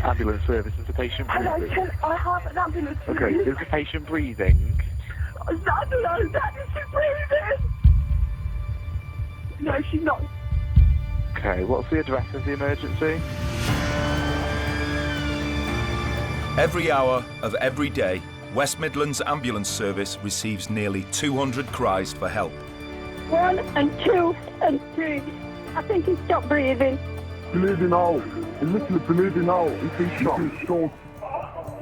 Ambulance service, is the patient breathing? Hello, I have an ambulance service. Okay, is the patient breathing? No, Daddy, she's breathing. No, she's not. Okay, what's the address of the emergency? Every hour of every day, West Midlands Ambulance Service receives nearly 200 cries for help. 1 and 2 and 3. I think he stopped breathing. Bleeding out. He's literally bleeding out. He's been shot.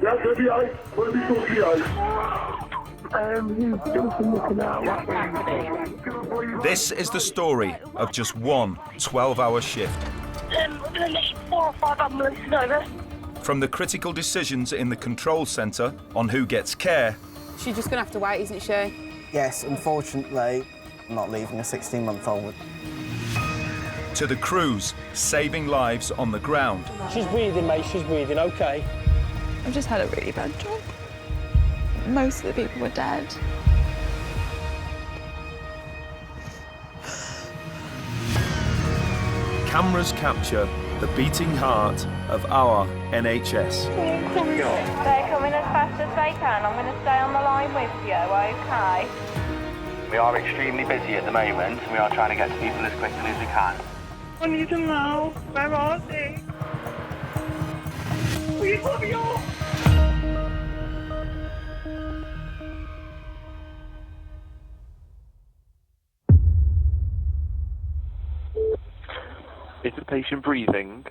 Yeah, baby, He's just looking out. This is the story of just one 12-hour shift. We're going to need 4 or 5 ambulances over. From the critical decisions in the control centre on who gets care... She's just going to have to wait, isn't she? Yes, unfortunately, I'm not leaving a 16-month-old. ...to the crews saving lives on the ground. She's breathing, mate, she's breathing, OK. I've just had a really bad job. Most of the people were dead. Cameras capture the beating heart of our NHS. They're coming as fast as they can. I'm going to stay on the line with you, OK? We are extremely busy at the moment, and we are trying to get to people as quickly as we can. I need to know. Where are they? Please let me off. Is the patient breathing?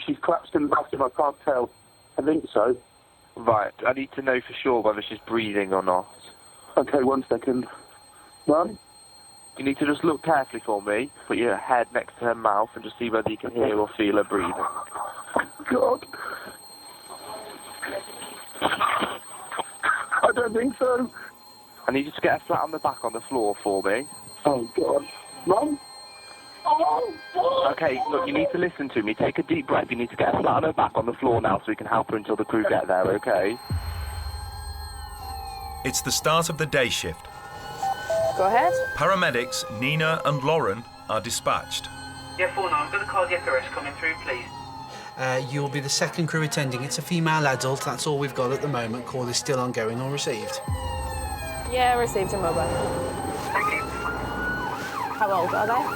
She's collapsed in the bathroom, I can't tell. I think so. Right, I need to know for sure whether she's breathing or not. Okay, 1 second. Mum? You need to just look carefully for me, put your head next to her mouth and just see whether you can hear or feel her breathing. God. I don't think so. I need you to get her flat on the back on the floor for me. Oh, God. Mum? Oh, God. Okay, look, you need to listen to me. Take a deep breath. You need to get her flat on her back on the floor now so we can help her until the crew get there, okay? It's the start of the day shift. Go ahead. Paramedics Nina and Lauren are dispatched. Yeah, 4 now. I'm going to call the cardiac coming through, please. You'll be the second crew attending. It's a female adult. That's all we've got at the moment. Call is still ongoing or received. Yeah, received a mobile. How old are they?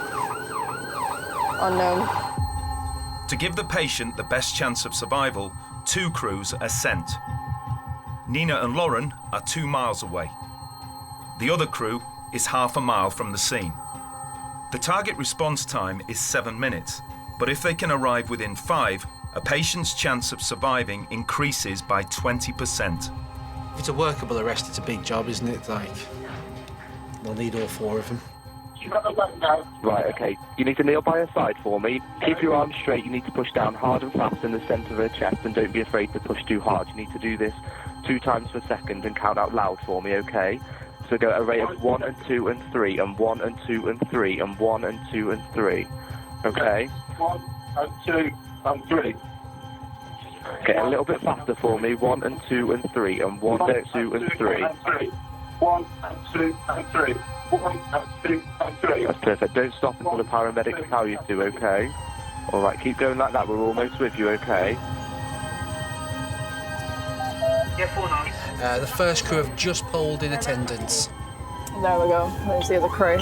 Unknown. To give the patient the best chance of survival, 2 crews are sent. Nina and Lauren are 2 miles away. The other crew is half a mile from the scene. The target response time is 7 minutes, but if they can arrive within 5, a patient's chance of surviving increases by 20%. If it's a workable arrest, it's a big job, isn't it? Like, they'll need all 4 of them. Right, okay. You need to kneel by her side for me. Keep your arms straight. You need to push down hard and fast in the centre of her chest, and don't be afraid to push too hard. You need to do this 2 times per second and count out loud for me, okay? So go at a rate of 1 and 2 and 3 and 1 and 2 and 3 and 1 and 2 and 3. Okay? 1 and 2 and 3. Okay, a little bit faster for me. 1 and 2 and 3 and 1 and 2 and 3. 1 and 2 and 3. 1 and 2 and 3. That's perfect. Don't stop until the paramedics tell you to, okay? All right, keep going like that. We're almost with you, okay? Yeah, 4 now. The first crew have just pulled in attendance. There we go. There's the other crew.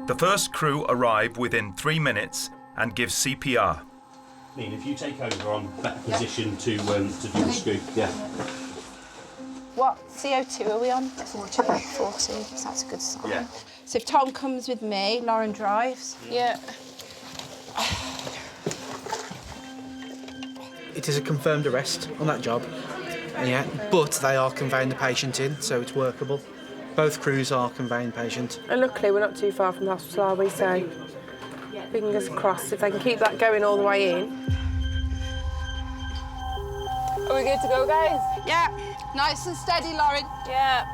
The first crew arrive within 3 minutes and give CPR. Nina, if you take over on better position to do the scoop. Yeah. What CO2 are we on? 40. 40, that's a good sign. Yeah. So if Tom comes with me, Lauren drives. Yeah. It is a confirmed arrest on that job, yeah, but they are conveying the patient in, so it's workable. Both crews are conveying patient. And luckily we're not too far from the hospital, are we? So fingers crossed if they can keep that going all the way in. Are we good to go, guys? Yeah. Nice and steady, Lauren. Yeah.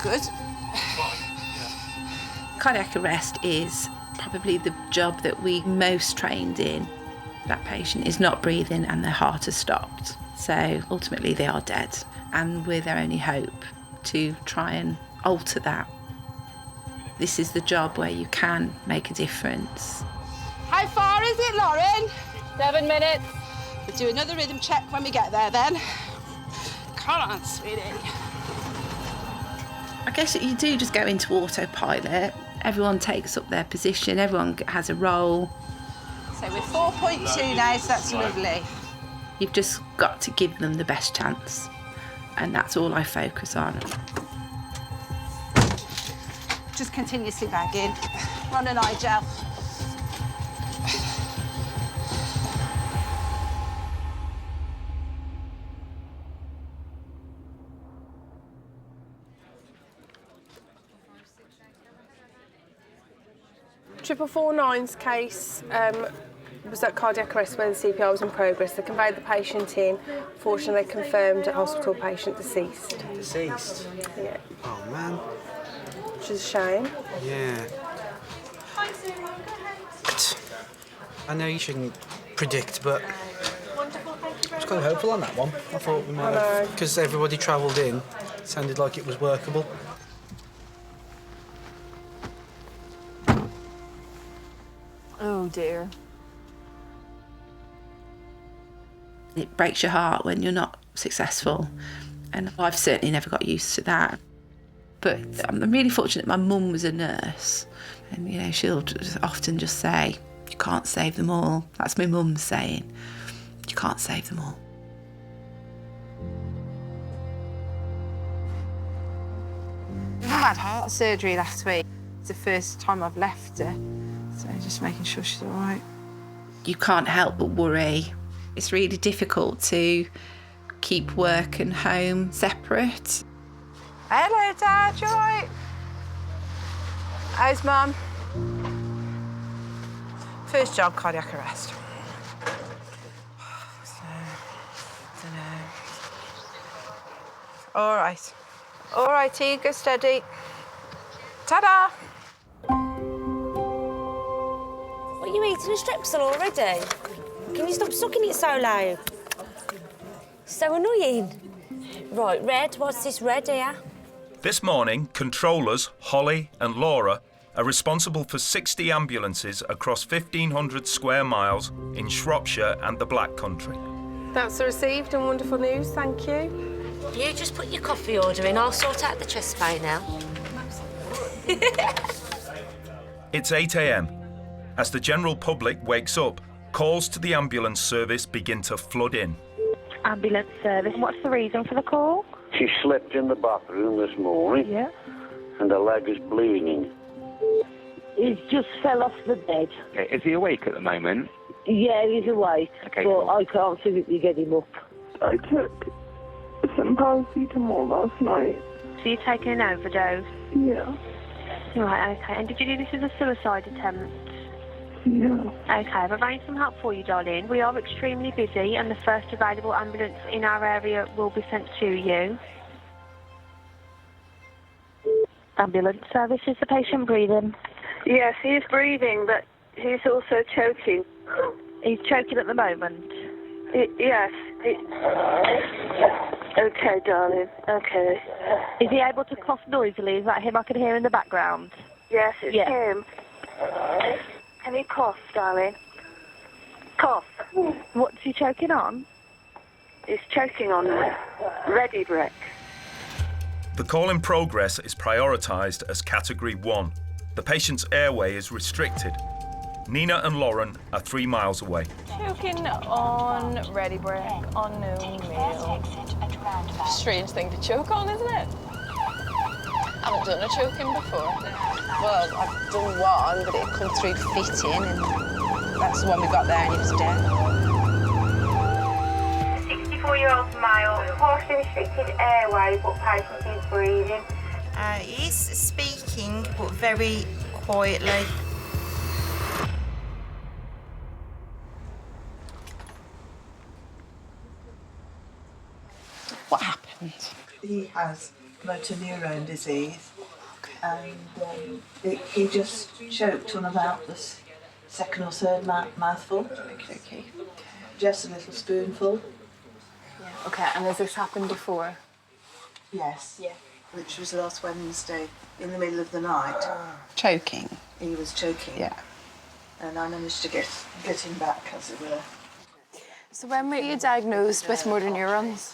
Good. Cardiac arrest is probably the job that we most trained in. That patient is not breathing and their heart has stopped. So ultimately they are dead, and we're their only hope to try and alter that. This is the job where you can make a difference. How far is it, Lauren? 7 minutes. We'll do another rhythm check when we get there then. Come on, sweetie. I guess you do just go into autopilot. Everyone takes up their position, everyone has a role. So we're 4.2 now, so that's lovely. You've just got to give them the best chance, and that's all I focus on. Just continuously bagging. Run an eye gel. Triple 49's case was at cardiac arrest where the CPR was in progress. They conveyed the patient in. Fortunately, they confirmed a hospital patient deceased. Deceased? Yeah. Oh, man. Which is a shame. Yeah. I know you shouldn't predict, but I was quite hopeful on that one. I thought we might have, because everybody travelled in, it sounded like it was workable. Oh dear. It breaks your heart when you're not successful, and I've certainly never got used to that. But I'm really fortunate my mum was a nurse, and you know, she'll often just say, you can't save them all. That's my mum's saying, you can't save them all. We've had heart surgery last week. It's the first time I've left her, so just making sure she's all right. You can't help but worry. It's really difficult to keep work and home separate. Hello, Dad, you all right? How's Mum? First job, cardiac arrest. Dunno. All right. All righty, go steady. Ta-da! What, are you eating a Strepsil already? Can you stop sucking it so loud? So annoying. Right, Red, what's this red here? This morning, controllers Holly and Laura are responsible for 60 ambulances across 1,500 square miles in Shropshire and the Black Country. That's received and wonderful news, thank you. You just put your coffee order in, I'll sort out the chest pain now. It's 8 a.m. As the general public wakes up, calls to the ambulance service begin to flood in. Ambulance service. What's the reason for the call? She slept in the bathroom this morning. Yeah. And her leg is bleeding. He just fell off the bed. Okay, is he awake at the moment? Yeah, he's awake, Okay, but cool. I can't physically get him up. I took some paracetamol last night. So you're taking an overdose? Yeah. Right, okay. And did you do this as a suicide attempt? Yeah. Okay, I've arranged some help for you, darling. We are extremely busy, and the first available ambulance in our area will be sent to you. Ambulance service, is the patient breathing? Yes, he is breathing, but he's also choking. He's choking at the moment? Yes. Okay, darling, okay. Is he able to cough noisily? Is that him I can hear in the background? Yes, it's him. Can he cough, darling? Cough. What's he choking on? He's choking on Ready Brick. The call in progress is prioritised as Category 1. The patient's airway is restricted. Nina and Lauren are 3 miles away. Choking on Ready Brick on noon meal. Strange thing to choke on, isn't it? I haven't done a choking before. Well, I've done one, but it come through fitting, and that's the one we got there, and he was dead. 64-year-old male, partially restricted airway, but patient is breathing. He's speaking, but very quietly. What happened? He has motor neurone disease, and he just choked on about the second or third mouthful. Okay. Just a little spoonful. OK, and has this happened before? Yes. Yeah. Which was last Wednesday, in the middle of the night. Choking. He was choking. Yeah. And I managed to get him back, as it were. So when were you diagnosed with motor neurons?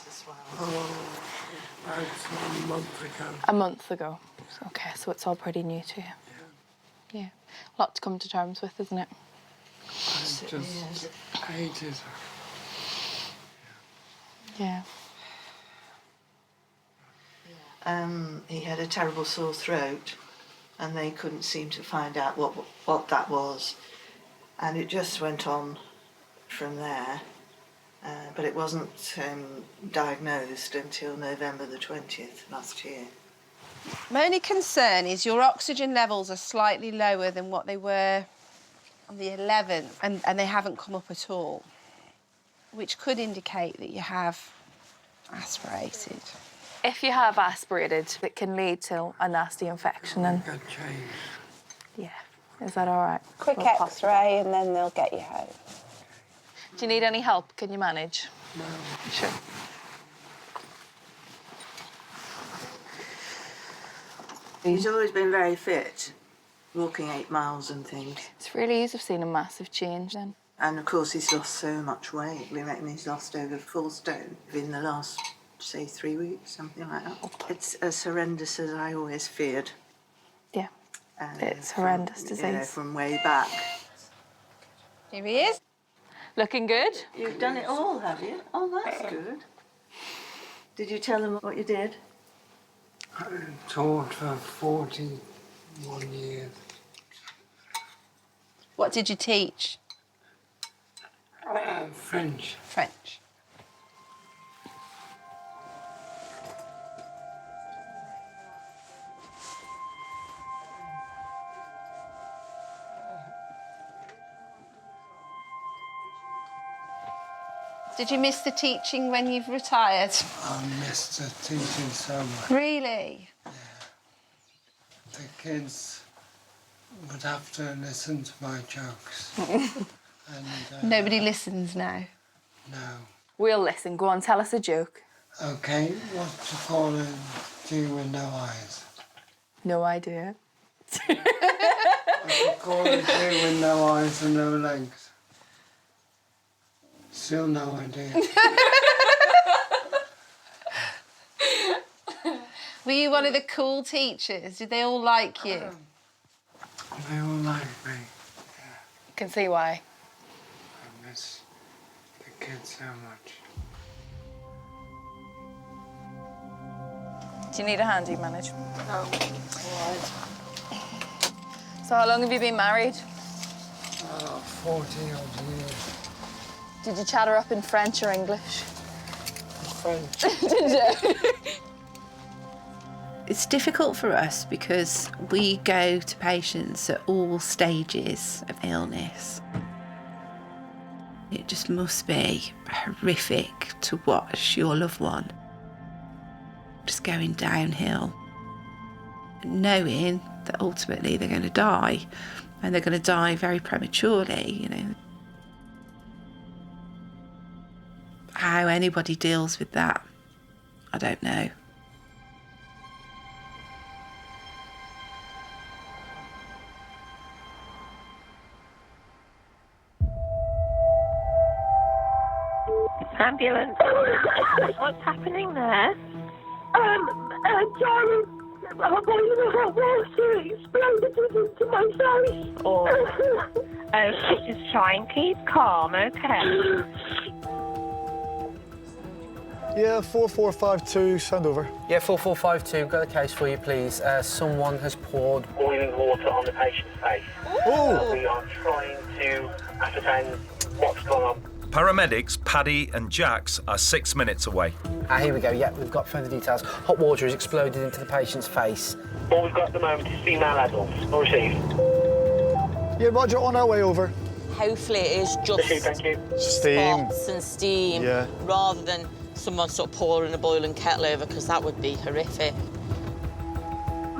About a month ago. A month ago. OK, so it's all pretty new to you. Yeah. A lot to come to terms with, isn't it? I just hate it. Yeah. He had a terrible sore throat, and they couldn't seem to find out what that was. And it just went on from there. But it wasn't diagnosed until November the 20th last year. My only concern is your oxygen levels are slightly lower than what they were on the 11th, and they haven't come up at all, which could indicate that you have aspirated. If you have aspirated, it can lead to a nasty infection. And Got changed. yeah, is that all right? Quick X-ray, and then they'll get you home. Do you need any help? Can you manage? No. Sure. He's always been very fit, walking 8 miles and things. It's really easy to see a massive change then. And of course he's lost so much weight. We reckon he's lost over 4 stone in the last, say, 3 weeks, something like that. It's as horrendous as I always feared. Yeah, it's horrendous disease. You know, from way back. Here he is. Looking good? You've done it all, have you? Oh, that's good. Did you tell them what you did? I taught for 41 years. What did you teach? French. French. Did you miss the teaching when you've retired? I missed the teaching so much. Really? Yeah. The kids would have to listen to my jokes. And, Nobody listens now. No. We'll listen. Go on, tell us a joke. OK, what to call a Jew with no eyes? No idea. What to call a Jew with no eyes and no legs? Still no idea. Were you one of the cool teachers? Did they all like you? They all like me. Can see why. I miss the kids so much. Do you need a hand, you manage? No. All right. So how long have you been married? 40 odd years. Did you chat her up in French or English? French. Did you? It's difficult for us because we go to patients at all stages of illness. It just must be horrific to watch your loved one just going downhill, knowing that ultimately they're going to die, and they're going to die very prematurely, you know. How anybody deals with that, I don't know. Ambulance. What's happening there? Darling, I'm going to the hot water. It exploded into my face. Oh, just try and keep calm, okay? Yeah, 4452, send over. Yeah, 4452, got a case for you, please. Someone has poured Boiling water on the patient's face. Oh! We are trying to ascertain what's gone on. Paramedics Paddy and Jax are 6 minutes away. Here we go, yeah, we've got further details. Hot water has exploded into the patient's face. All we've got at the moment is female adults. All received. Yeah, Roger, on our way over. Hopefully it is just Thank you. Steam. spots and steam, Yeah. rather than someone sort of pouring a boiling kettle over, because that would be horrific.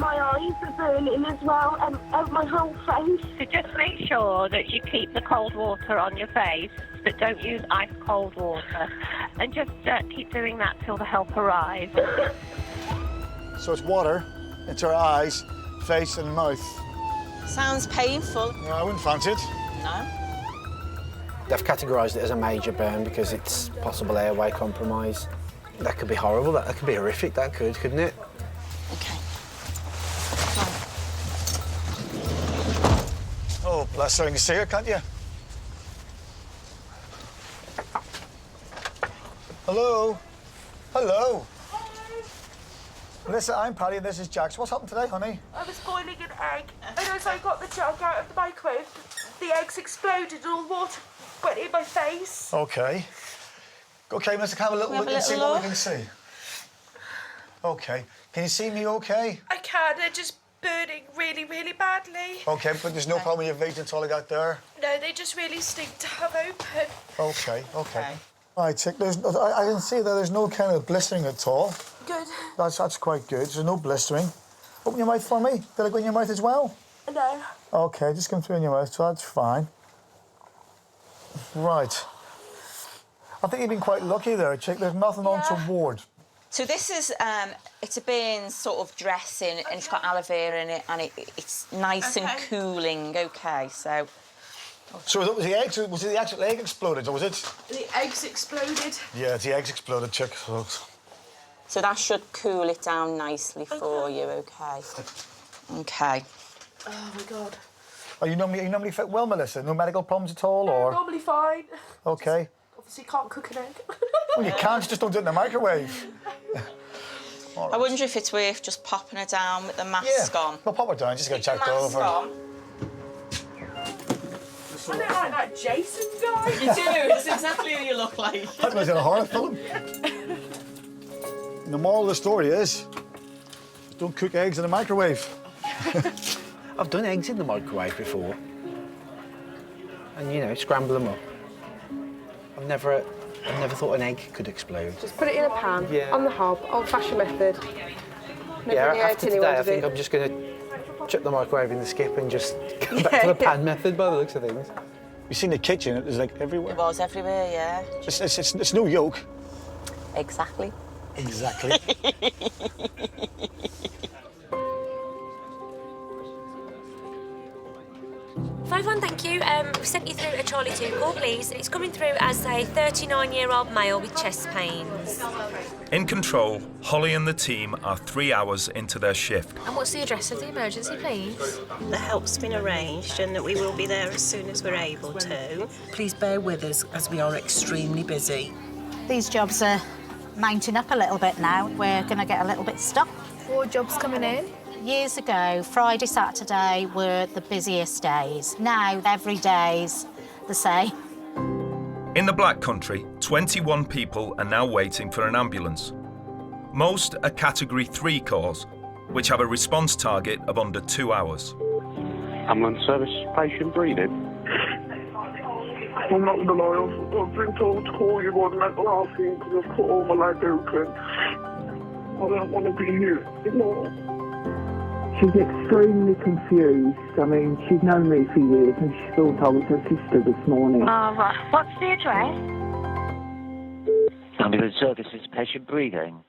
my eyes are burning as well, and my whole face. So just make sure that you keep the cold water on your face, but don't use ice cold water. And just keep doing that till the help arrives. So it's water into her eyes, face and mouth. Sounds painful. Yeah, I wouldn't fancy it. No. They've categorised it as a major burn because it's possible airway compromise. That could be horrible, that could be horrific, that could, couldn't it? Okay. Oh, bless her, you can see her, can't you? Hello? Hello? Listen, I'm Paddy and this is Jax. What's happened today, honey? I was boiling an egg, and as I got the jug out of the microwave, the eggs exploded and all the water went in my face. Okay. Okay, let's have a little look and see what we can see. Okay. Can you see me okay? I can, they're just burning really, really badly. Okay, but there's no problem with your veins until I got there? No, they just really stink to have open. Okay. Right, Chick, I can see that there's no kind of blistering at all. Good. That's quite good. There's no blistering. Open your mouth for me. Did I go in your mouth as well? No. Okay, just come through in your mouth, so that's fine. Right. I think you've been quite lucky there, Chick. There's nothing untoward. So this is, it's a bean sort of dressing, and it's got aloe vera in it, and it's nice and cooling. Okay, so. So was it the actual egg exploded, or was it? The eggs exploded. Yeah, the eggs exploded, Chick. So that should cool it down nicely for you. Okay. Okay. Oh my God. Are you normally fit well, Melissa? No medical problems at all, or? Normally fine. Okay. Obviously can't cook an egg. Well, you can't. Just don't do it in the microwave. I wonder if it's worth just popping her down with the mask on. Well, pop her down. Just get checked over. On. I don't like that Jason guy. You do. That's exactly who you look like. That was in a horror film. The moral of the story is, don't cook eggs in the microwave. I've done eggs in the microwave before. And, you know, scramble them up. I've never thought an egg could explode. Just put it in a pan, on the hob, old-fashioned method. After today, I think I'm just going to chuck the microwave in the skip and just go back to the pan method by the looks of things. You've seen the kitchen, it was like everywhere. It was everywhere, yeah. It's no joke. Exactly. Exactly. 51, thank you. We sent you through a Charlie 2 call, please. It's coming through as a 39-year-old male with chest pains. In control, Holly and the team are 3 hours into their shift. And what's the address of the emergency, please? The help's been arranged and that we will be there as soon as we're able to. Please bear with us as we are extremely busy. These jobs are mounting up a little bit now. We're going to get a little bit stuck. More jobs coming in? Years ago, Friday, Saturday were the busiest days. Now, every day's the same. In the Black Country, 21 people are now waiting for an ambulance. Most are Category 3 calls, which have a response target of under 2 hours. Ambulance service, patient breathing. I'm not gonna lie, I've been told to call you on mental health team because I've cut all my leg open. I don't want to be here anymore. She's extremely confused. I mean, she's known me for years and she thought I was her sister this morning. Oh, right. What's the address? Ambulance services, patient breathing.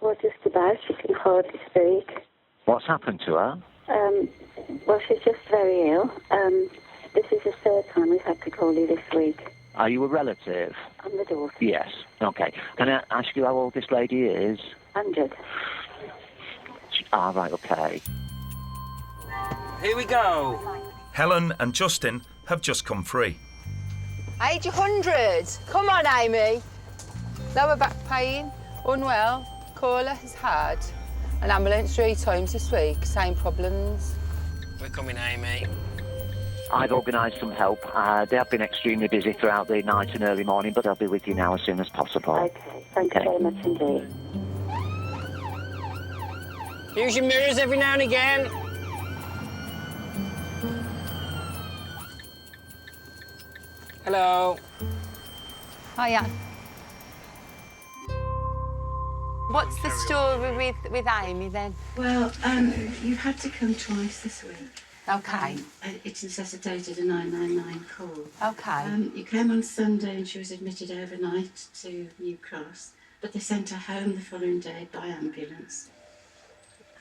Well, just about. She can hardly speak. What's happened to her? Well, she's just very ill. This is the third time we've had to call you this week. Are you a relative? I'm the daughter. Yes. Okay. Can I ask you how old this lady is? 100. Ah, right, okay. Here we go. Helen and Justin have just come free. Age 100. Come on, Amy. Lower back pain, unwell. Caller has had an ambulance 3 times this week. Same problems. We're coming, Amy. I've organised some help. They have been extremely busy throughout the night and early morning, but I'll be with you now as soon as possible. Okay, thank you very much indeed. Use your mirrors every now and again. Hello. Hiya. What's the story with Amy then? Well, you've had to come twice this week. Okay. It necessitated a 999 call. Okay. You came on Sunday and she was admitted overnight to New Cross, but they sent her home the following day by ambulance.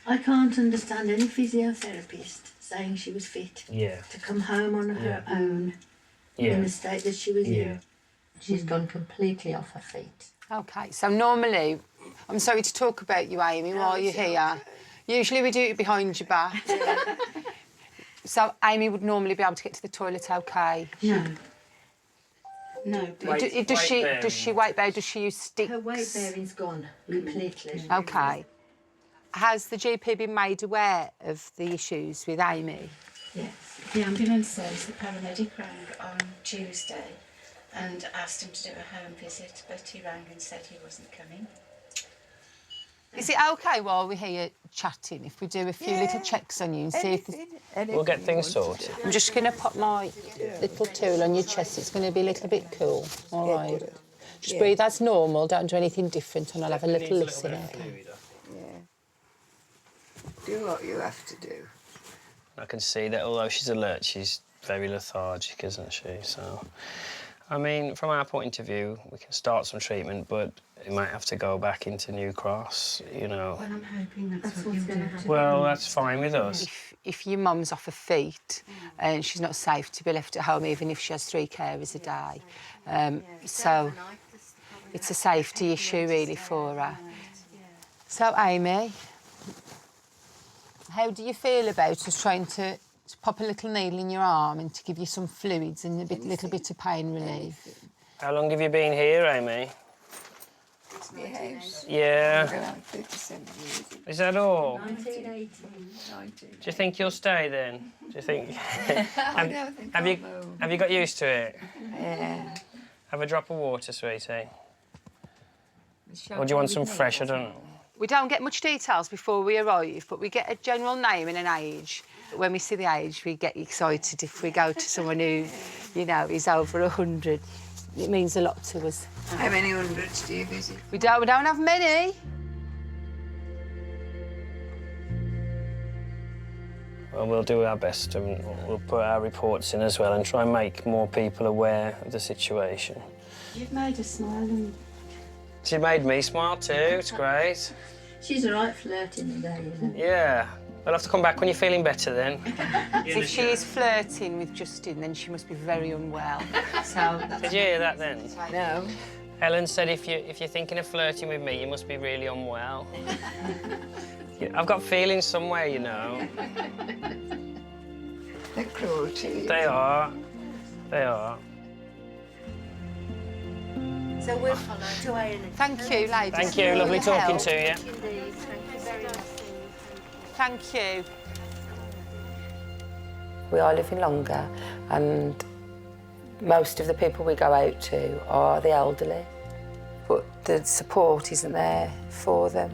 I can't understand any physiotherapist saying she was fit to come home on her own in the state that she was in. She's gone completely off her feet. Okay, so normally, I'm sorry to talk about you, Amy, while you're here. Usually we do it behind your back. So Amy would normally be able to get to the toilet okay? No. No. Does she weight bear? Does she use sticks? Her weight bearing's gone completely. Okay. Has the GP been made aware of the issues with Amy? Yes. The ambulance says the paramedic rang on Tuesday and asked him to do a home visit, but he rang and said he wasn't coming. Is it okay while we're here chatting if we do a few little checks on you and see if... We'll get things sorted. I'm just going to put my little tool on your chest. It's going to be a little bit cool, all right? Just breathe as normal, don't do anything different, and I'll have a little listen, OK? Do what you have to do. I can see that although she's alert, she's very lethargic, isn't she? So, I mean, from our point of view, we can start some treatment, but it might have to go back into New Cross, you know. Well, I'm hoping that's what you'll do. Well, that's fine with us. If your mum's off her feet and she's not safe to be left at home, even if she has 3 carers a day, so it's a safety issue, really, for her. So, Amy, how do you feel about us trying to pop a little needle in your arm and to give you some fluids and a little bit of pain relief? How long have you been here, Amy? The house. Yeah. Around 57 years. Is that all? 1918. Do you think you'll stay then? Do you think? Have you got used to it? Yeah. Have a drop of water, sweetie. Or do you want some fresh? I don't know. We don't get much details before we arrive, but we get a general name and an age. When we see the age, we get excited if we go to someone who, you know, is over 100. It means a lot to us. How many hundreds do you visit? We don't have many. Well, we'll do our best and we'll put our reports in as well and try and make more people aware of the situation. You've made her smile and... She made me smile too, it's great. She's all right flirting today, isn't she? Yeah. I'll have to come back when you're feeling better then. If she is flirting with Justin, then she must be very unwell. So Did you hear that then? No. Helen said if you're thinking of flirting with me, you must be really unwell. I've got feelings somewhere, you know. They're cruel to you. They are. They are. So we'll follow to Ireland. Thank you, ladies. Thank you, lovely talking to you. Thank you. We are living longer, and most of the people we go out to are the elderly, but the support isn't there for them.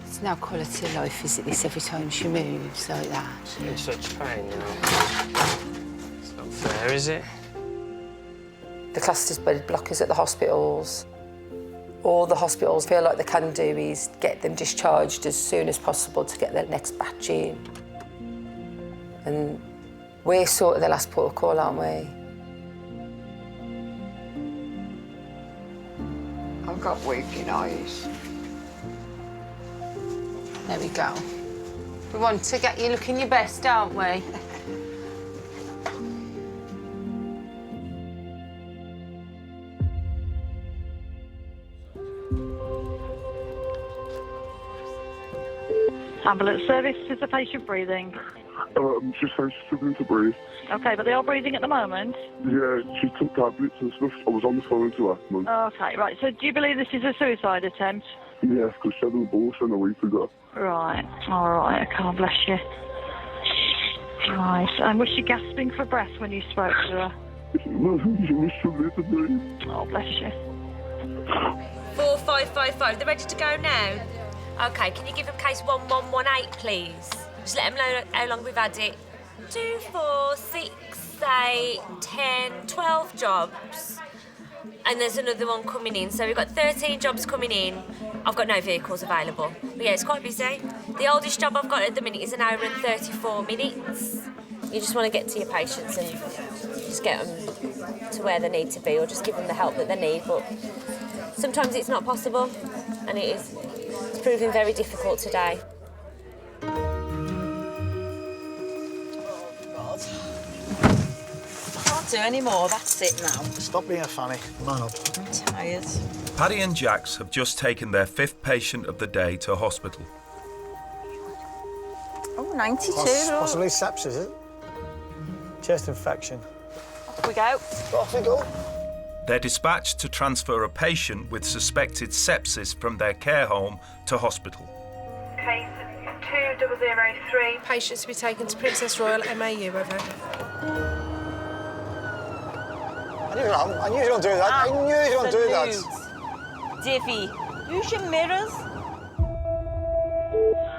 It's no quality of life, is it, this every time she moves like that? She's in such pain, you know. It's not fair, is it? The clusters bed blockers at the hospitals. All the hospitals feel like they can do is get them discharged as soon as possible to get their next batch in. And we're sort of the last port of call, aren't we? I've got weeping eyes. There we go. We want to get you looking your best, don't we? Ambulance service, is the patient breathing? She's struggling to breathe. OK, but they are breathing at the moment? Yeah, she took tablets and stuff. I was on the phone to her. OK, right. So do you believe this is a suicide attempt? Yeah, because she had an abortion a week ago. Right. All right. I can't bless you. Right. And was she gasping for breath when you spoke to her? Well, she was struggling to breathe. Oh, bless you. 4555. They're ready to go now? OK, can you give them case 1118, please? Just let them know how long we've had it. 2, 4, 6, 8, 10, 12 jobs. and there's another one coming in. So we've got 13 jobs coming in. I've got no vehicles available. But yeah, it's quite busy. The oldest job I've got at the minute is 1 hour and 34 minutes. You just want to get to your patients and just get them to where they need to be, or just give them the help that they need. But sometimes it's not possible, and it's proving very difficult today. Can't do any more, that's it now. Stop being a fanny. Man up. I'm tired. Paddy and Jax have just taken their 5th patient of the day to hospital. Oh, 92. Possibly sepsis, is it? Chest infection. Off we go. Off we go. They're dispatched to transfer a patient with suspected sepsis from their care home to hospital. Case 2003. Patients to be taken to Princess Royal MAU, over. I knew you don't do that. I knew you don't do that. Divvy, use your mirrors.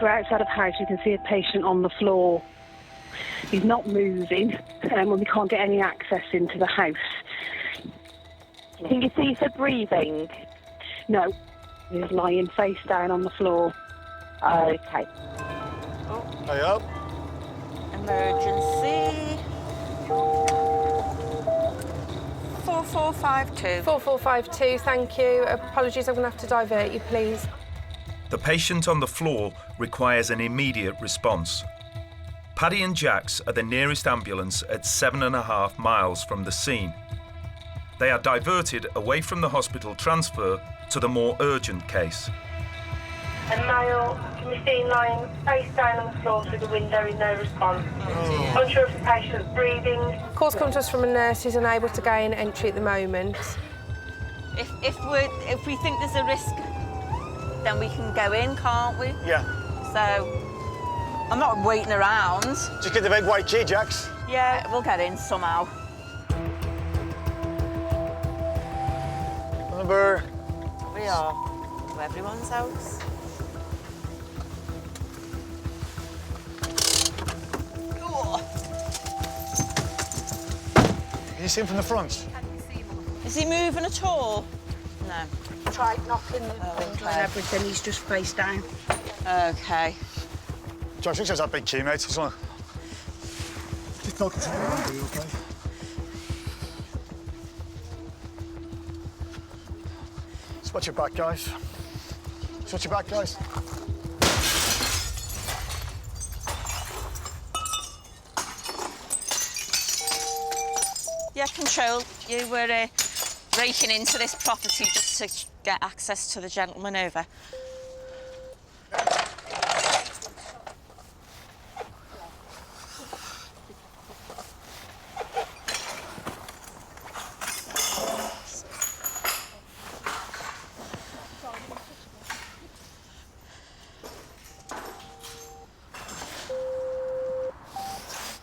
We're outside of house. You can see a patient on the floor. He's not moving, and we can't get any access into the house. Can you see her breathing? No, he's lying face down on the floor. Okay. Hey up. Emergency. 4452. 4452, thank you. Apologies, I'm going to have to divert you, please. The patient on the floor requires an immediate response. Paddy and Jax are the nearest ambulance at 7.5 miles from the scene. They are diverted away from the hospital transfer to the more urgent case. A male can be seen lying face down on the floor through the window with no response. Unsure of the patient's breathing. Calls come to us from a nurse who's unable to gain entry at the moment. If we think there's a risk, then we can go in, can't we? Yeah. So I'm not waiting around. Just get the big white key, Jax. Yeah, we'll get in somehow. Number. We are to everyone's house. Can you see him from the front? Is he moving at all? No. Tried knocking the window and everything. He's just face down. Okay. Jax, who says that big key, mate? Just knocking something around, are you okay? Just watch your back, guys. Just watch your back, guys. Yeah, Control, you were breaking into this property just to get access to the gentleman over.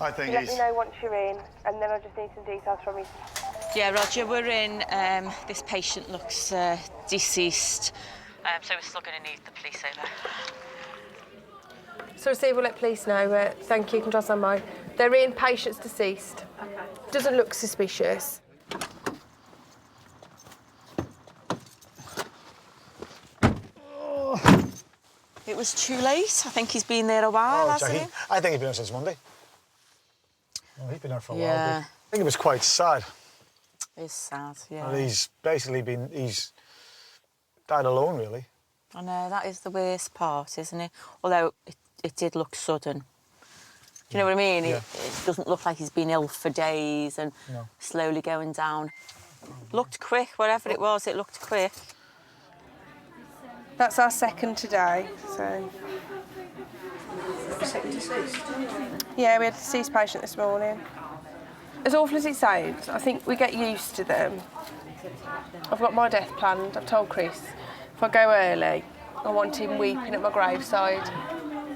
I think Let me know once you're in, and then I just need some details from you. Yeah, Roger, we're in. This patient looks deceased, so we're still going to need the police over. So receive will let police know. Thank you, control standby. They're in, patient's deceased. Okay. Doesn't look suspicious. It was too late. I think he's been there a while, hasn't he? I think he's been there since Monday. Well, he's been there for a while. Yeah. I think it was quite sad. It's sad, yeah. And he's basically died alone, really. I know, that is the worst part, isn't it? Although it did look sudden. Do you know what I mean? Yeah. It doesn't look like he's been ill for days and slowly going down. Looked quick, whatever it was, it looked quick. That's our second today, so... Second deceased? Yeah, we had a deceased patient this morning. As awful as it sounds, I think we get used to them. I've got my death planned. I've told Chris, if I go early, I want him weeping at my graveside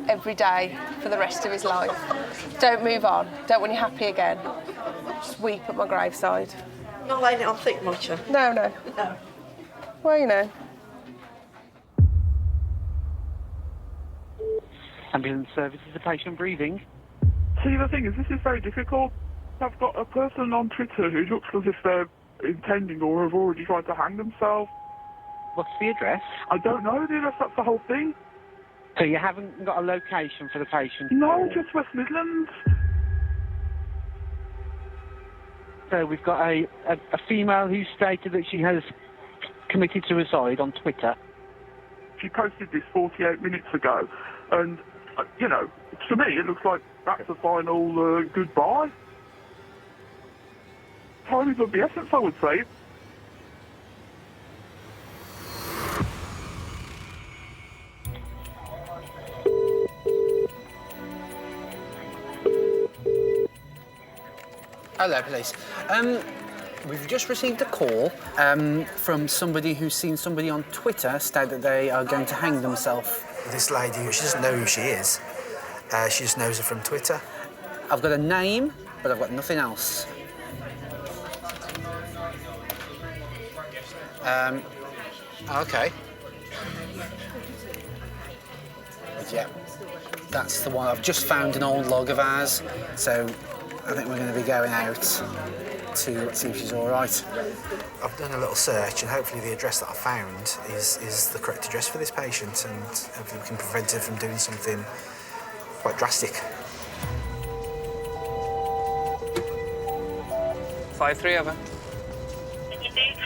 every day for the rest of his life. Don't move on. Don't want you happy again. Just weep at my graveside. Not laying it on thick much. No, no. No. Well, you know. Ambulance service, is the patient breathing? See, the thing is, this is very difficult. I've got a person on Twitter who looks as if they're intending or have already tried to hang themselves. What's the address? I don't know the address, that's the whole thing. So you haven't got a location for the patient? No, just West Midlands. So we've got a female who stated that she has committed suicide on Twitter. She posted this 48 minutes ago, and, you know, to me it looks like that's the final goodbye. Time is of the essence, I would say. Hello, police. We've just received a call from somebody who's seen somebody on Twitter state that they are going to hang themselves. This lady, she doesn't know who she is. She just knows her from Twitter. I've got a name, but I've got nothing else. Okay. Yeah, that's the one. I've just found an old log of ours, so I think we're going to be going out to see if she's all right. I've done a little search, and hopefully the address that I found is the correct address for this patient, and hopefully we can prevent her from doing something quite drastic. 5-3 over.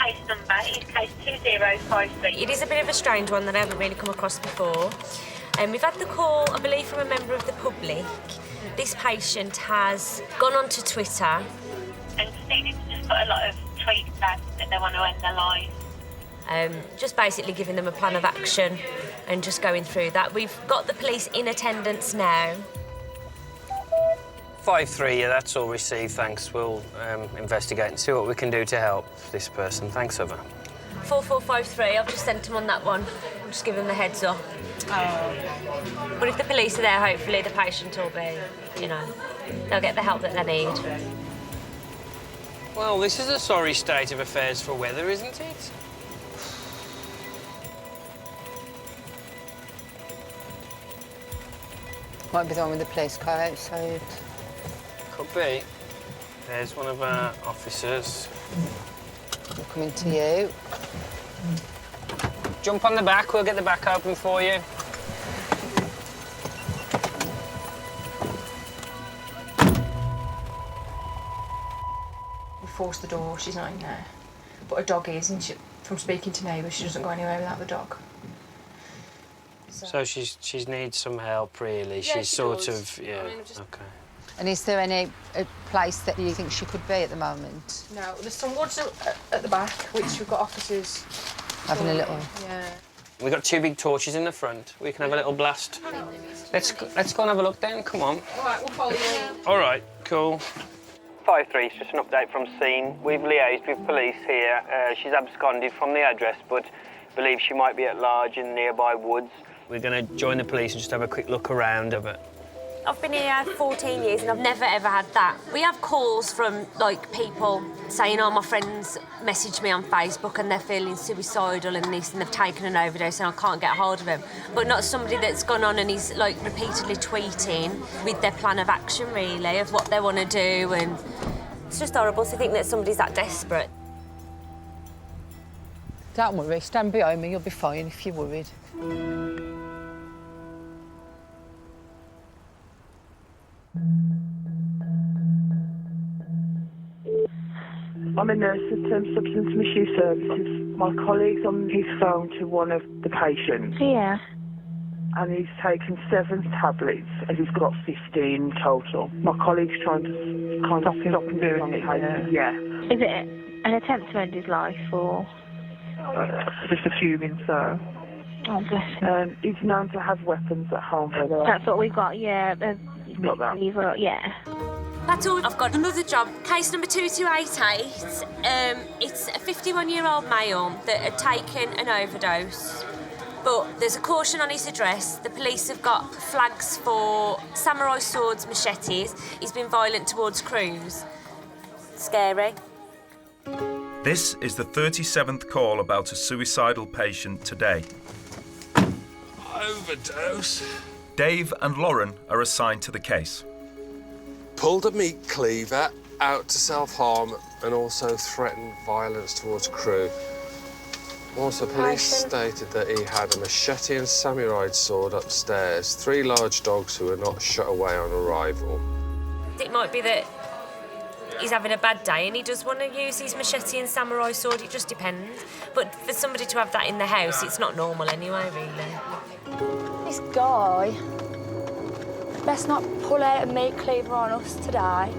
Case number is case 2053. It is a bit of a strange one that I haven't really come across before. We've had the call, I believe, from a member of the public. This patient has gone onto Twitter And proceeded to just put a lot of tweets out that they want to end their life. just basically giving them a plan of action and just going through that. We've got the police in attendance now. 5-3, yeah, that's all received, thanks. We'll investigate and see what we can do to help this person. Thanks, over. 4453, I've just sent them on that one. I'll just give them the heads up. But if the police are there, hopefully the patient will be, you know, they'll get the help that they need. Well, this is a sorry state of affairs for weather, isn't it? Might be the one with the police car outside. Could be. There's one of our officers. We're coming to you. Jump on the back, we'll get the back open for you. We forced the door, she's not in there. But a dog is, and from speaking to neighbours, she doesn't go anywhere without the dog. So she needs some help, really. Yeah, she's she sort does. of, yeah, I mean, OK. And is there any place that you think she could be at the moment? No, there's some woods at the back, which we've got officers... Having a little... Yeah. We've got 2 big torches in the front. We can have a little blast. Let's go and have a look then, come on. All right, we'll follow you. All right, cool. 5-3, it's just an update from scene. We've liaised with police here. She's absconded from the address, but believe she might be at large in nearby woods. We're going to join the police and just have a quick look around of it. I've been here 14 years and I've never ever had that. We have calls from like people saying, oh, my friends messaged me on Facebook and they're feeling suicidal and this and they've taken an overdose and I can't get hold of them. But not somebody that's gone on and is like repeatedly tweeting with their plan of action really, of what they want to do, and it's just horrible to think that somebody's that desperate. Don't worry, stand behind me, you'll be fine if you're worried. I'm a nurse at Substance Misuse Services. My colleague's on his phone to one of the patients. Yeah. And he's taken 7 tablets and he's got 15 total. My colleague's trying to kind of stop him doing it. Yeah. Is it an attempt to end his life or...? Just assuming so. Oh, bless him. He's known to have weapons at home. That's what we've got, yeah. You've got that? Yeah. That's all. I've got another job. Case number 2288. It's a 51-year-old male that had taken an overdose. But there's a caution on his address. The police have got flags for samurai swords, machetes. He's been violent towards crews. Scary. This is the 37th call about a suicidal patient today. Overdose. Dave and Lauren are assigned to the case. Pulled a meat cleaver out to self-harm and also threatened violence towards crew. Also, police stated that he had a machete and samurai sword upstairs, 3 large dogs who were not shut away on arrival. It might be that he's having a bad day and he does want to use his machete and samurai sword, it just depends. But for somebody to have that in the house, it's not normal anyway, really. This guy best not pull out a meat cleaver on us today.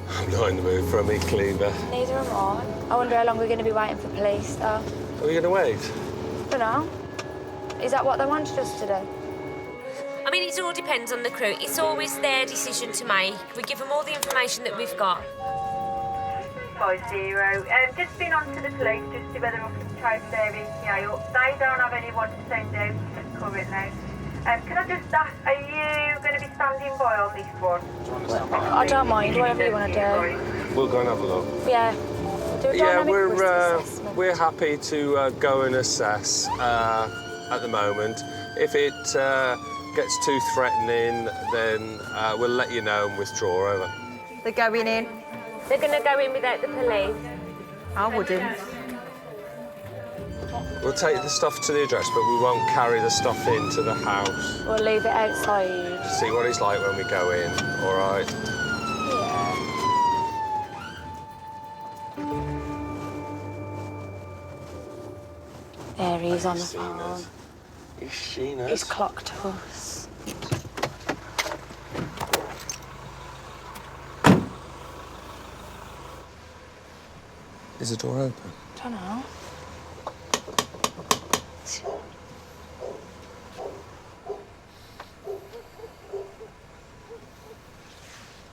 I'm not in the mood for a meat cleaver. Neither am I. I wonder how long we're going to be waiting for police, though. Are we going to wait? I don't know. Is that what they wanted us to do? I mean, it all depends on the crew. It's always their decision to make. We give them all the information that we've got. 50. Just been on to the police just to whether I can trace their ETA up. They don't have anyone to send out currently. Can I just ask, are you going to be standing by on this one? I don't mind, whatever you want to do. We'll go and have a look. Yeah. Do a dynamic risk assessment. We're happy to go and assess at the moment. If it gets too threatening, then we'll let you know and withdraw. Over. They're going in. They're going to go in without the police. I wouldn't. We'll take the stuff to the address, but we won't carry the stuff into the house. We'll leave it outside. See what it's like when we go in, all right? Yeah. There he is on the phone. He's seen us. He's clocked us. Is the door open? Don't know.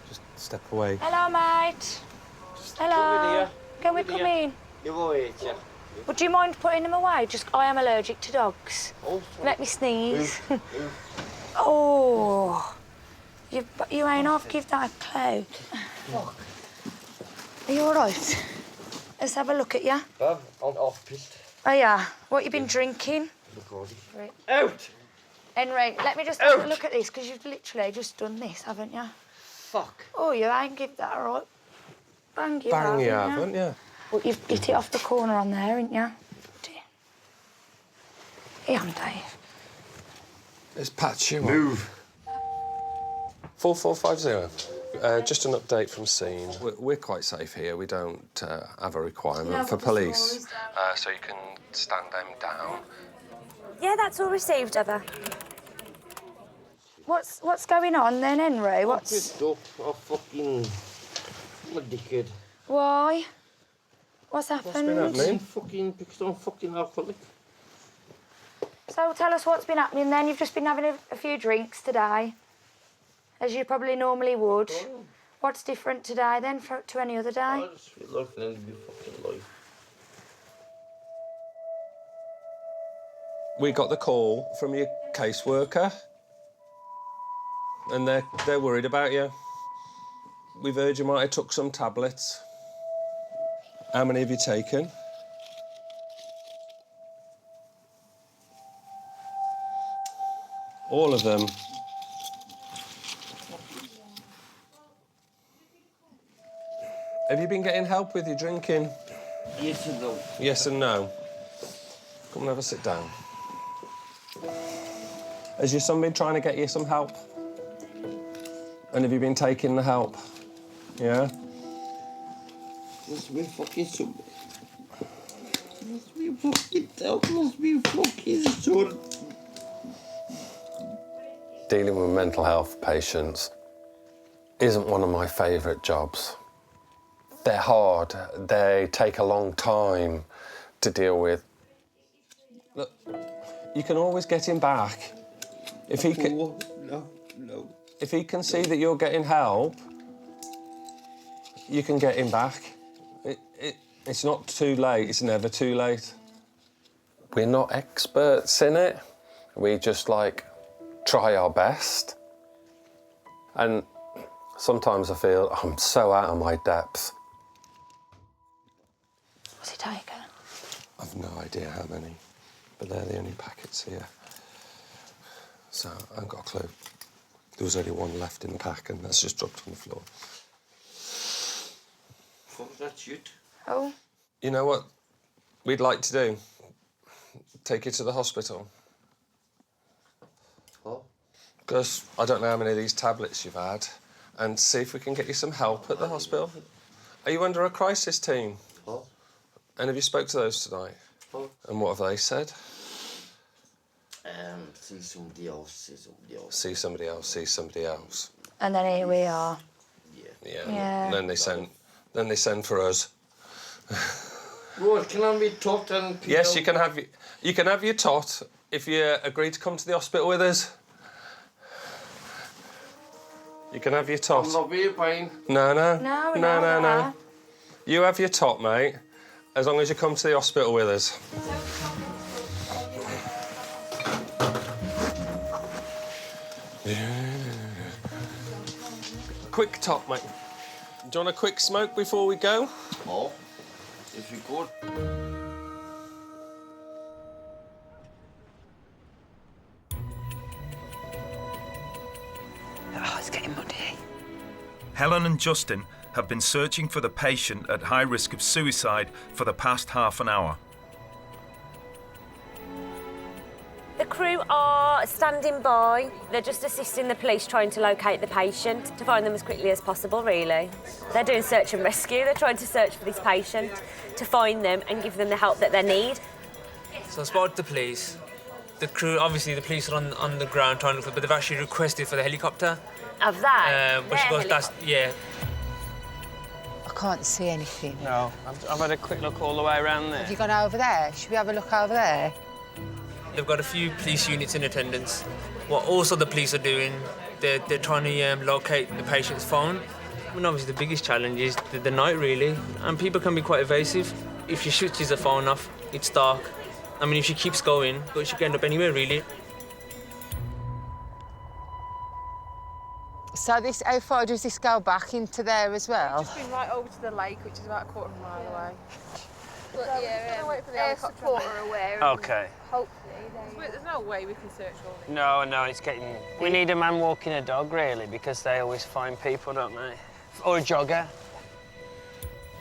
Just step away. Hello, mate. Hello. Can we come in? Would you mind putting them away? Just, I am allergic to dogs. Let me sneeze. Oh. You ain't off, give that a clout. Are you all right? Let's have a look at you. I'm off-pissed. Oh, yeah. What you been drinking? Right. Out! Henry, let me just have a look at this, because you've literally just done this, haven't you? Fuck. Oh, you ain't give that, all right? Bang you Bang, you haven't haven't you? Well, you've hit it off the corner on there, ain't you? Here, Dave. Let's patch you on. Move. 4450. Just an update from scene. We're quite safe here. We don't have a requirement for police. So you can stand them down. Yeah, that's all received, Heather. What's going on then, Henry? What's... Pissed off. I'm fucking... I'm a dickhead. Why? What's happened? What's been happening? Because I'm fucking alcoholic. So tell us what's been happening then. You've just been having a few drinks today, as you probably normally would. Oh. What's different today then to any other day? I just feel like I need to be fucking alive. We got the call from your caseworker, and they're worried about you. We've heard you might have took some tablets. How many have you taken? All of them. Have you been getting help with your drinking? Yes and no. Yes and no. Come and have a sit down. Has your son been trying to get you some help? And have you been taking the help? Yeah? Must be fucking so... Must be fucking help. Must be fucking sort. Dealing with mental health patients isn't one of my favourite jobs. They're hard. They take a long time to deal with. Look, you can always get him back. If he can... No. If he can see that you're getting help, you can get him back. It's not too late. It's never too late. We're not experts in it. We just, try our best. And sometimes I feel I'm so out of my depth. What's he taken? I've no idea how many, but they're the only packets here. So I haven't got a clue. There was only one left in the pack, and that's just dropped on the floor. fuck that shit. Oh. You know what we'd like to do? Take you to the hospital. Oh. Because I don't know how many of these tablets you've had, and see if we can get you some help at the hospital. Are you under a crisis team? Oh. And have you spoke to those tonight? Oh. And what have they said? See somebody else, see somebody else. See somebody else, see somebody else. And then here we are. Yeah. And then they send for us. Right, can I be tot and... Yes, you can have your tot if you agree to come to the hospital with us. You can have your tot. I'm not being pain. No. You have your tot, mate, as long as you come to the hospital with us. Quick tot, mate. Do you want a quick smoke before we go? Oh, if you could. Oh, it's getting muddy. Helen and Justin have been searching for the patient at high risk of suicide for the past half an hour. The crew are standing by. They're just assisting the police trying to locate the patient, to find them as quickly as possible, really. They're doing search and rescue. They're trying to search for this patient, to find them and give them the help that they need. So I spotted the police. The crew, obviously the police are on the ground trying to look for, but they've actually requested for the helicopter. Of that? Yeah. I can't see anything. No, I've had a quick look all the way around there. Have you gone over there? Should we have a look over there? They've got a few police units in attendance. What also the police are doing, they're trying to locate the patient's phone. I mean, obviously the biggest challenge is the night, really, and people can be quite evasive. If she switches the phone off, it's dark. I mean, if she keeps going, she could end up anywhere, really. So how far does this go back into there as well? Just been right over to the lake, which is about a quarter of a mile away. But So yeah, wait for the air helicopter. support are aware. Okay. Hopefully There's no way we can search all this. No, it's getting... We need a man walking a dog, really, because they always find people, don't they? Or a jogger.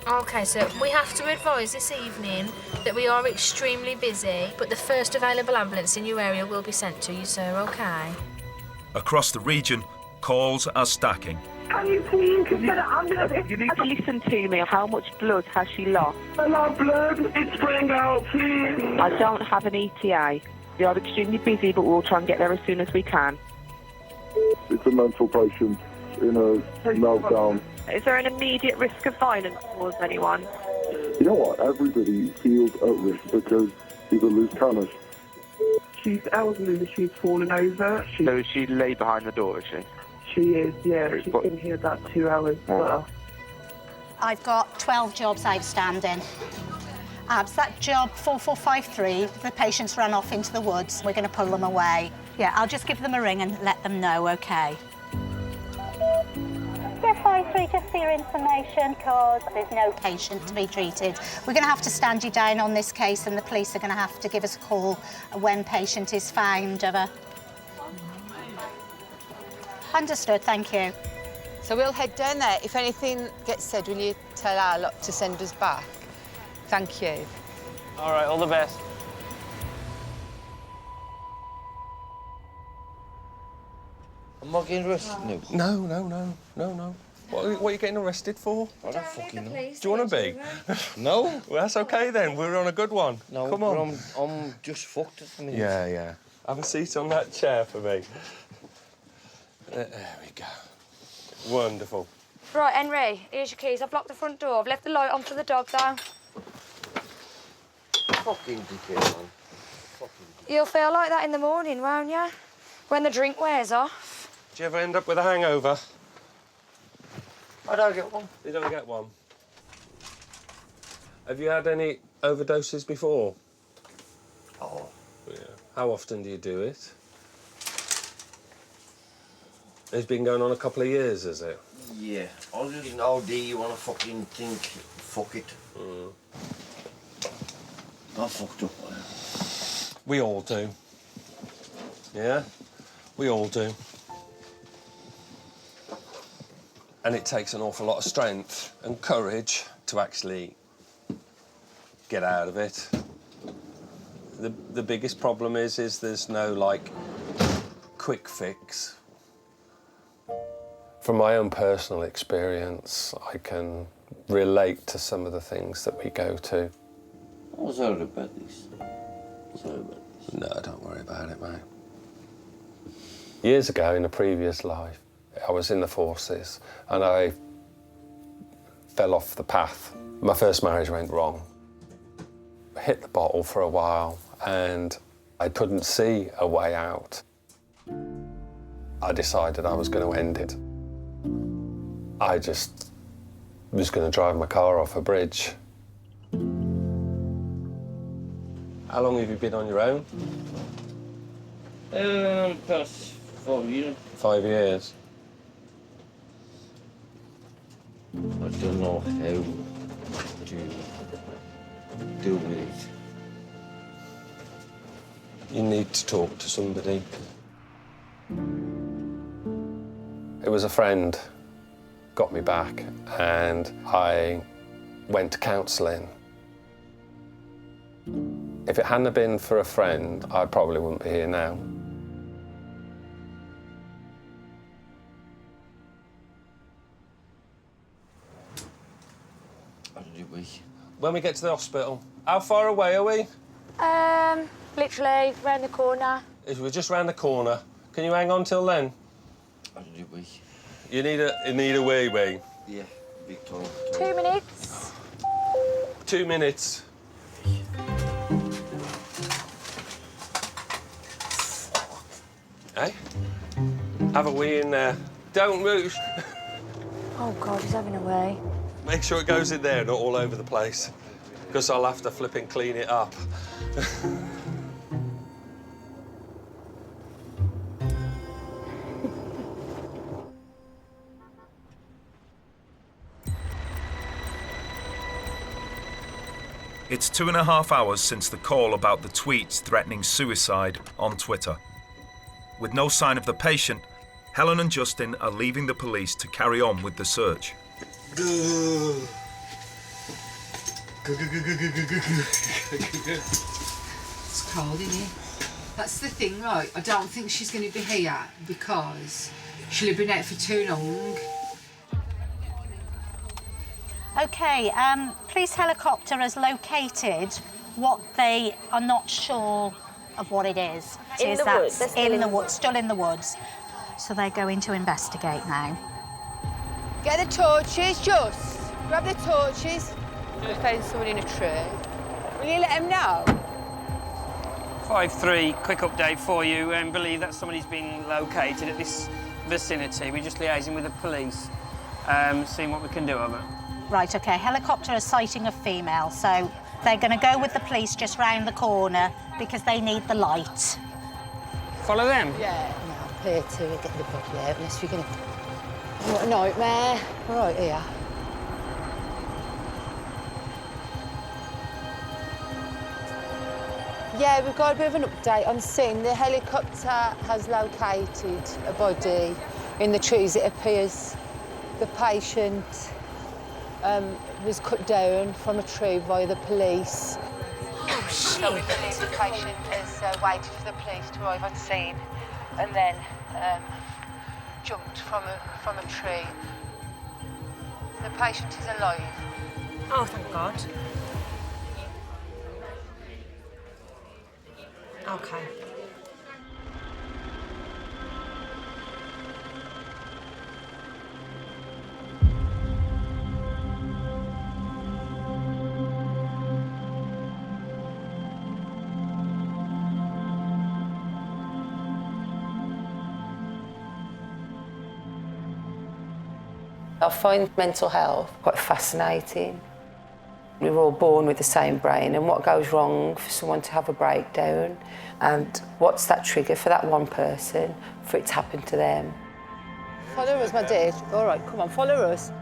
Okay, so we have to advise this evening that we are extremely busy, but the first available ambulance in your area will be sent to you, sir, okay? Across the region, calls are stacking. Can you please get an ambulance? You need to listen to me. How much blood has she lost? A lot of blood. It's spraying out, please. I don't have an ETA. We are extremely busy, but we'll try and get there as soon as we can. It's a mental patient in a meltdown. Is there an immediate risk of violence towards anyone? You know what? Everybody feels at risk because he's a loose cannon. She's elderly. She's fallen over. So is she lay behind the door, is she? She is, yeah. She's been here about 2 hours as well. I've got 12 jobs outstanding. So that job 4453, the patients ran off into the woods. We're going to pull them away. Yeah, I'll just give them a ring and let them know, OK? Yeah, 53, just for your information, because there's no patient to be treated. We're going to have to stand you down on this case, and the police are going to have to give us a call when patient is found. Understood, thank you. So we'll head down there. If anything gets said, will you tell our lot to send us back? Thank you. All right, all the best. I'm not getting arrested now. No. What are you getting arrested for? I don't fucking know. Do you want to be? No. Well, that's OK then. We're on a good one. No, come on. I'm just fucked at the minute. Yeah. Have a seat on that chair for me. There we go. Wonderful. Right, Henry, here's your keys. I've locked the front door. I've left the light on for the dog, though. Fucking dickhead, man. You'll feel like that in the morning, won't you? When the drink wears off. Do you ever end up with a hangover? I don't get one. You don't get one? Have you had any overdoses before? Oh. Yeah. How often do you do it? It's been going on a couple of years, is it? Yeah. I was just an OD, you want to fucking think, fuck it. I fucked up. We all do. Yeah? We all do. And it takes an awful lot of strength and courage to actually get out of it. The biggest problem is there's no, like, quick fix. From my own personal experience, I can relate to some of the things that we go to. I'm sorry about this. Sorry about this. No, don't worry about it, mate. Years ago, in a previous life, I was in the forces and I fell off the path. My first marriage went wrong. I hit the bottle for a while and I couldn't see a way out. I decided I was going to end it. I just was going to drive my car off a bridge. How long have you been on your own? Past 5 years. 5 years. I don't know how to deal with it. You need to talk to somebody. It was a friend got me back and I went to counselling. If it hadn't been for a friend, I probably wouldn't be here now. When we get to the hospital, how far away are we? Literally round the corner. We're just round the corner. Can you hang on till then? You need a wee. Yeah, big time. 2 minutes. 2 minutes. Hey? Have a wee in there. Don't move. Oh, God, he's having a wee. Make sure it goes in there, not all over the place, because I'll have to flip and clean it up. It's 2.5 hours since the call about the tweets threatening suicide on Twitter. With no sign of the patient, Helen and Justin are leaving the police to carry on with the search. It's cold, isn't it? That's the thing, right? I don't think she's going to be here because she'll have been out for too long. OK, police helicopter has located what they are not sure of what it is. In the woods? They're In the woods, still in the woods. So they're going to investigate now. Get the torches, Just. Grab the torches. We found someone in a tree. Will you let them know? 5-3, quick update for you. Believe that somebody's been located at this vicinity. We're just liaising with the police, seeing what we can do of it. Right, OK, helicopter is sighting a female, so they're going to go with the police just round the corner because they need the light. Follow them? Yeah. No, here to get the body out unless we're going to... What a nightmare. Right here. Yeah, we've got a bit of an update on scene. The helicopter has located a body in the trees. It appears the patient was cut down from a tree by the police. Oh, shit. So we believe the patient has waited for the police to arrive on scene and then jumped from a tree. The patient is alive. Oh, thank God. Okay. I find mental health quite fascinating. We're all born with the same brain, and what goes wrong for someone to have a breakdown, and what's that trigger for that one person for it to happen to them. Follow us, my dear. All right, come on, follow us.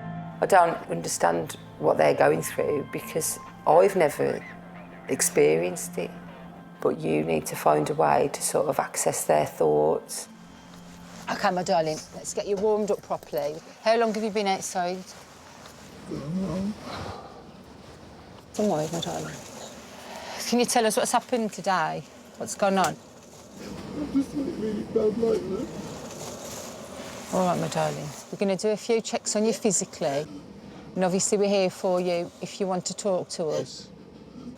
I don't understand what they're going through because I've never experienced it, but you need to find a way to sort of access their thoughts. OK, my darling, let's get you warmed up properly. How long have you been outside? Don't worry, my darling. Can you tell us what's happened today? What's gone on? I've just had it really bad lately. All right, my darling. We're going to do a few checks on you physically. And obviously we're here for you if you want to talk to us.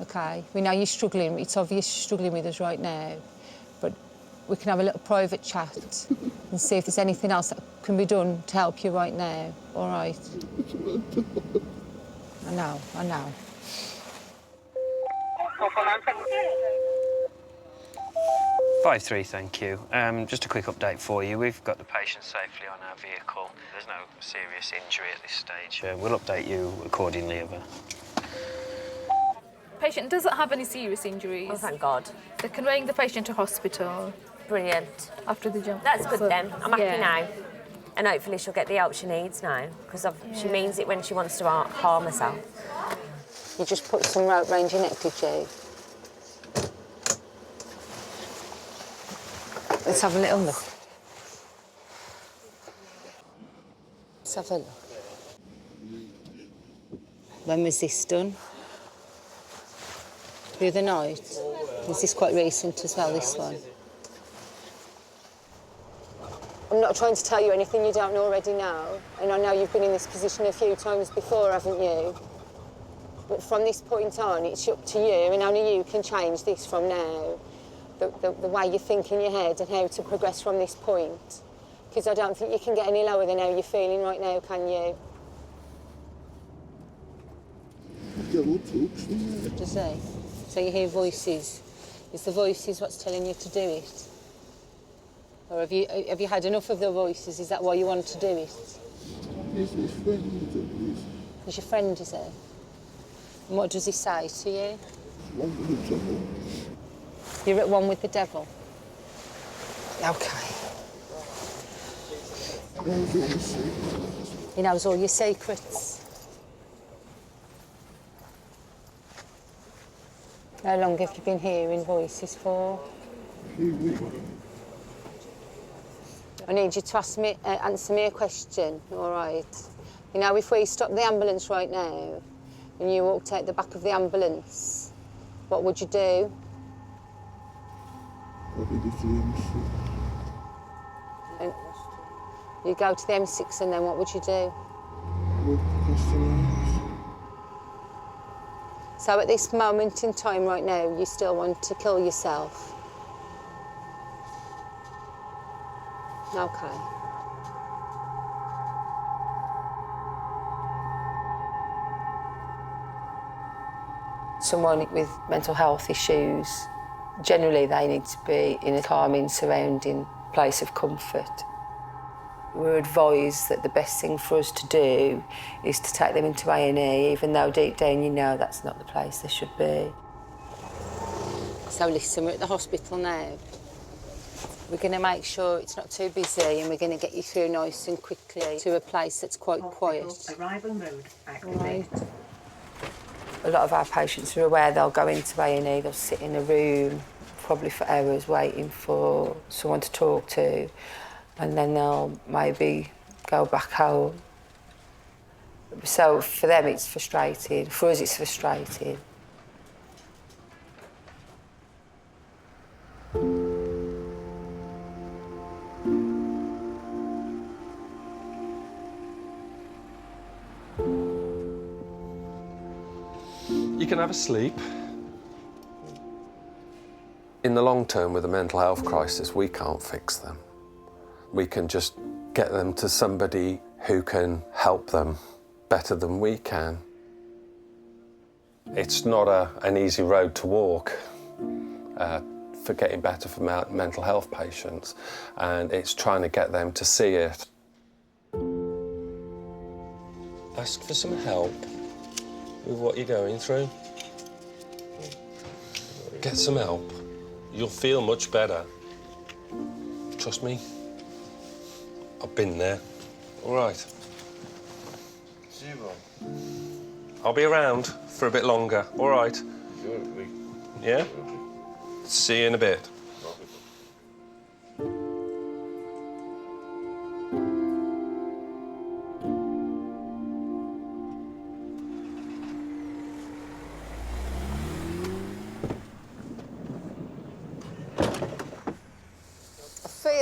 OK? We know you're struggling. It's obvious you're struggling with us right now. But we can have a little private chat and see if there's anything else that can be done to help you right now. All right? I know, I know. 5-3, thank you. Just a quick update for you. We've got the patient safely on our vehicle. There's no serious injury at this stage. We'll update you accordingly of Patient doesn't have any serious injuries. Oh, thank God. They're conveying the patient to hospital. Brilliant. After the jump. That's good then. I'm happy Yeah. now. And hopefully she'll get the help she needs now, because she means it when she wants to harm herself. You just put some rope round your neck, did you? Let's have a little look. Let's have a look. When was this done? The other night? Is this quite recent as well, this one? I'm not trying to tell you anything you don't already know, and I know you've been in this position a few times before, haven't you? But from this point on, it's up to you, and only you can change this from now. The way you think in your head and how to progress from this point. Because I don't think you can get any lower than how you're feeling right now, can you? Does he? So you hear voices. Is the voices what's telling you to do it? Or have you had enough of the voices? Is that why you want to do it? He's his friend. He's your friend, is he? And what does he say to you? One with the devil. You're at one with the devil? OK. He knows all your secrets. How long have you been hearing voices for? I need you to answer me a question, all right? You know, if we stopped the ambulance right now and you walked out the back of the ambulance, what would you do? And you go to the M6 and then what would you do? So at this moment in time right now, you still want to kill yourself? OK. Someone with mental health issues, generally they need to be in a calming, surrounding place of comfort. We're advised that the best thing for us to do is to take them into A&E, even though deep down you know that's not the place they should be. So listen, we're at the hospital now. We're going to make sure it's not too busy and we're going to get you through nice and quickly to a place that's quite quiet. Arrival mode activated. Right. A lot of our patients are aware they'll go into A&E, they'll sit in a room probably for hours waiting for someone to talk to, and then they'll maybe go back home. So for them it's frustrating, for us it's frustrating. You can have a sleep. In the long term, with a mental health crisis, we can't fix them. We can just get them to somebody who can help them better than we can. It's not an easy road to walk for getting better for mental health patients, and it's trying to get them to see it. Ask for some help with what you're going through. Get some help. You'll feel much better. Trust me. I've been there. All right. I'll be around for a bit longer. All right. Yeah? See you in a bit.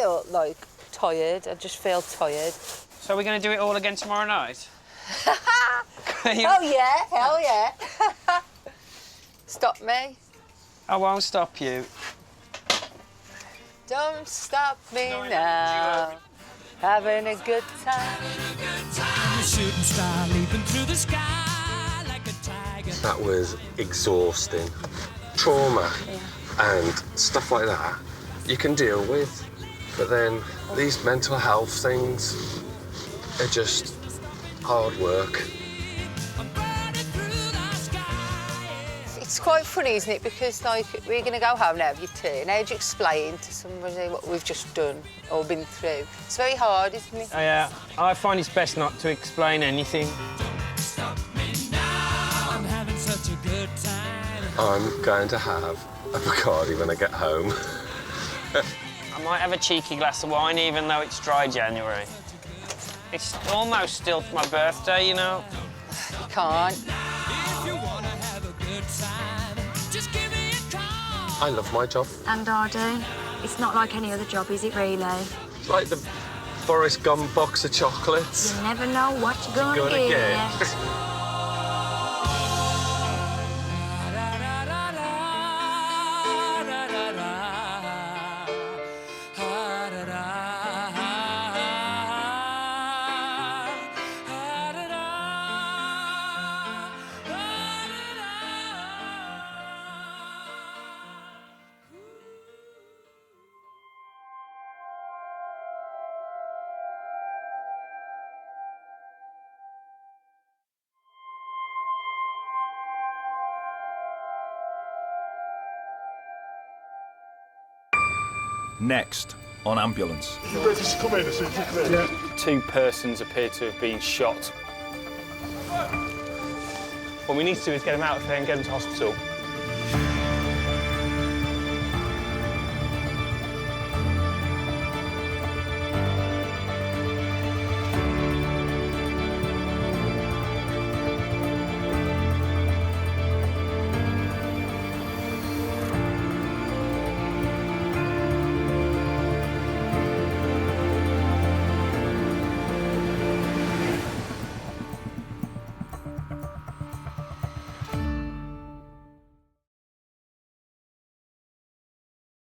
feel, like, tired. I just feel tired. So we're going to do it all again tomorrow night? Hell yeah, hell yeah. Stop me. I won't stop you. Don't stop me now. Having a good time. Shooting star leaping through the sky like a tiger. That was exhausting. Trauma and stuff like that you can deal with, but then these mental health things are just hard work. It's quite funny, isn't it? Because, like, we're going to go home now with your tea, and how do you explain to somebody what we've just done or been through? It's very hard, isn't it? Yeah, I find it's best not to explain anything. I'm having such a good time. I'm going to have a Bacardi when I get home. I might have a cheeky glass of wine even though it's dry January. It's almost still my birthday, you know. You can't. I love my job. And I do. It's not like any other job, is it really? It's like the Boris Gum box of chocolates. You never know what you're gonna Gonna get. get. Next, on ambulance. You ready to come in as soon as you come in? Yeah. 2 persons appear to have been shot. What we need to do is get them out of there and get them to hospital.